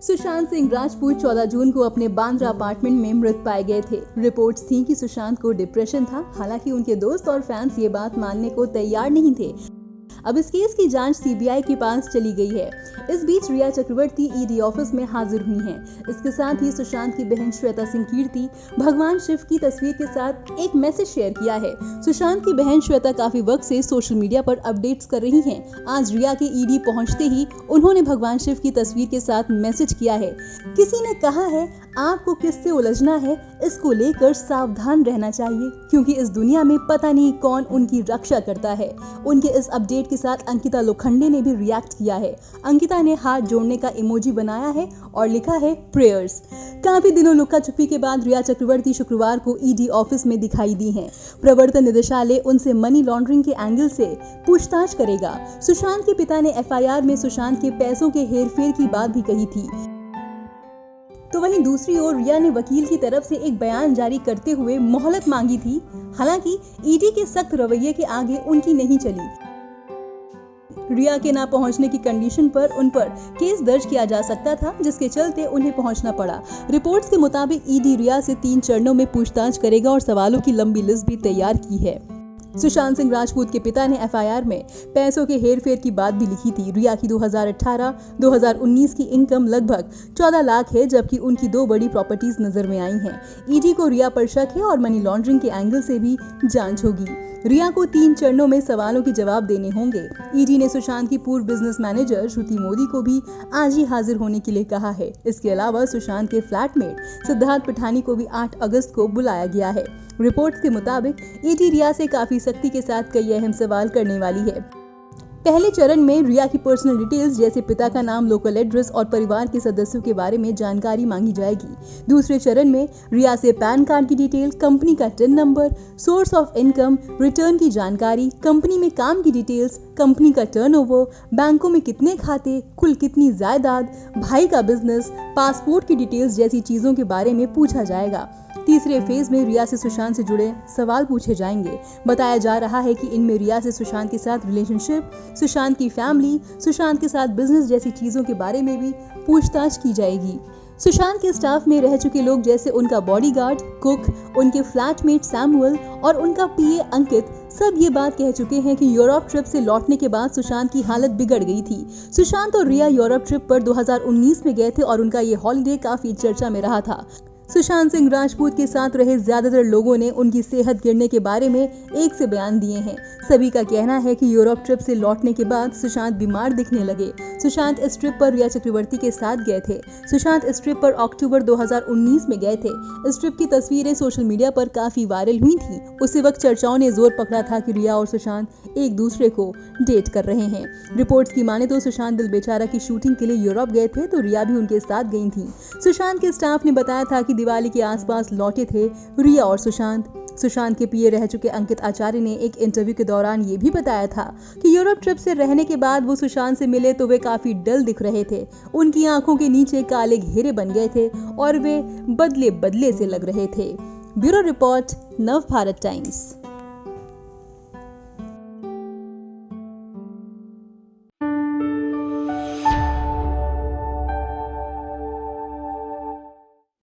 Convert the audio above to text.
सुशांत सिंह राजपूत 14 जून को अपने बांद्रा अपार्टमेंट में मृत पाए गए थे। रिपोर्ट्स थी कि सुशांत को डिप्रेशन था। हालांकि उनके दोस्त और फैंस ये बात मानने को तैयार नहीं थे। अब इस केस की जांच सीबीआई के पास चली गई है। इस बीच रिया चक्रवर्ती ईडी ऑफिस में हाजिर हुई हैं। इसके साथ ही सुशांत की बहन श्वेता सिंह कीर्ति भगवान शिव की तस्वीर के साथ एक मैसेज शेयर किया है। सुशांत की बहन श्वेता काफी वक्त से सोशल मीडिया पर अपडेट्स कर रही हैं। आज रिया के ईडी पहुंचते ही उन्होंने भगवान शिव की तस्वीर के साथ मैसेज किया है। किसी ने कहा है आपको किससे उलझना है, इसको लेकर सावधान रहना चाहिए, क्योंकि इस दुनिया में पता नहीं कौन उनकी रक्षा करता है। उनके इस अपडेट के साथ अंकिता लोखंडे ने भी रिएक्ट किया है। अंकिता ने हाथ जोड़ने का इमोजी बनाया है और लिखा है प्रेयर्स। काफी दिनों लुका छुपी के बाद रिया चक्रवर्ती शुक्रवार को ईडी ऑफिस में दिखाई दी हैं। प्रवर्तन निदेशालय उनसे मनी लॉन्ड्रिंग के एंगल से पूछताछ करेगा। सुशांत के पिता ने एफआईआर में सुशांत के पैसों के हेरफेर की बात भी कही थी। तो वहीं दूसरी ओर रिया ने वकील की तरफ से एक बयान जारी करते हुए मोहलत मांगी थी। हालांकि ईडी के सख्त रवैये के आगे उनकी नहीं चली। रिया के ना पहुंचने की कंडीशन पर उन पर केस दर्ज किया जा सकता था, जिसके चलते उन्हें पहुंचना पड़ा। रिपोर्ट्स के मुताबिक ईडी रिया से 3 चरणों में पूछताछ करेगा और सवालों की लंबी लिस्ट भी तैयार की है। सुशांत सिंह राजपूत के पिता ने एफआईआर में पैसों के हेरफेर की बात भी लिखी थी। रिया की 2018-2019 की इनकम लगभग 14 लाख है, जबकि उनकी 2 बड़ी प्रॉपर्टीज नजर में आई हैं। ईडी को रिया पर शक है और मनी लॉन्ड्रिंग के एंगल से भी जांच होगी। रिया को 3 चरणों में सवालों के जवाब देने होंगे। ईडी ने सुशांत की पूर्व बिजनेस मैनेजर श्रुति मोदी को भी आज ही हाजिर होने के लिए कहा है। इसके अलावा सुशांत के फ्लैटमेट सिद्धार्थ पिठानी को भी 8 अगस्त को बुलाया गया है। रिपोर्ट्स के मुताबिक ईडी रिया से काफी सख्ती के साथ कई अहम सवाल करने वाली है। पहले चरण में रिया की पर्सनल डिटेल्स जैसे पिता का नाम, लोकल एड्रेस और परिवार के सदस्यों के बारे में जानकारी मांगी जाएगी। दूसरे चरण में रिया से पैन कार्ड की डिटेल, कंपनी का tin number, source of income, return की जानकारी, कंपनी में काम की डिटेल्स, कंपनी का टर्नओवर, बैंकों में कितने खाते, कुल कितनी जायदाद, भाई का बिजनेस, पासपोर्ट की डिटेल्स जैसी चीजों के बारे में पूछा जाएगा। तीसरे फेज में रिया से सुशांत से जुड़े सवाल पूछे जाएंगे। बताया जा रहा है कि इनमें रिया से सुशांत के साथ रिलेशनशिप, सुशांत की फैमिली, सुशांत के साथ बिजनेस जैसी चीजों के बारे में भी पूछताछ की जाएगी। सुशांत के स्टाफ में रह चुके लोग जैसे उनका बॉडीगार्ड, कुक, उनके फ्लैटमेट सैमुअल और उनका पीए अंकित सब ये बात कह चुके हैं कि यूरोप ट्रिप से लौटने के बाद सुशांत की हालत बिगड़ गई थी। सुशांत और रिया यूरोप ट्रिप पर 2019 में गए थे और उनका ये हॉलिडे काफी चर्चा में रहा था। सुशांत सिंह राजपूत के साथ रहे ज्यादातर लोगों ने उनकी सेहत गिरने के बारे में एक से बयान दिए हैं। सभी का कहना है कि यूरोप ट्रिप से लौटने के बाद सुशांत बीमार दिखने लगे। सुशांत इस ट्रिप पर रिया चक्रवर्ती के साथ गए थे। सुशांत इस ट्रिप पर अक्टूबर 2019 में गए थे। इस ट्रिप की तस्वीरें सोशल मीडिया पर काफी वायरल हुई थी। उसी वक्त चर्चाओं ने जोर पकड़ा था कि रिया और सुशांत एक दूसरे को डेट कर रहे हैं। रिपोर्ट्स की माने तो सुशांत दिल बेचारा की शूटिंग के लिए यूरोप गए थे, तो रिया भी उनके साथ गई थी। सुशांत के स्टाफ ने बताया था कि दिवाली के आसपास लौटे थे रिया और सुशांत। सुशांत के पीए रह चुके अंकित आचार्य ने एक इंटरव्यू के दौरान ये भी बताया था कि यूरोप ट्रिप से रहने के बाद वो सुशांत से मिले तो वे काफी डल दिख रहे थे। उनकी आंखों के नीचे काले घेरे बन गए थे और वे बदले बदले से लग रहे थे। ब्यूरो रिपोर्ट, नव भारत टाइम्स।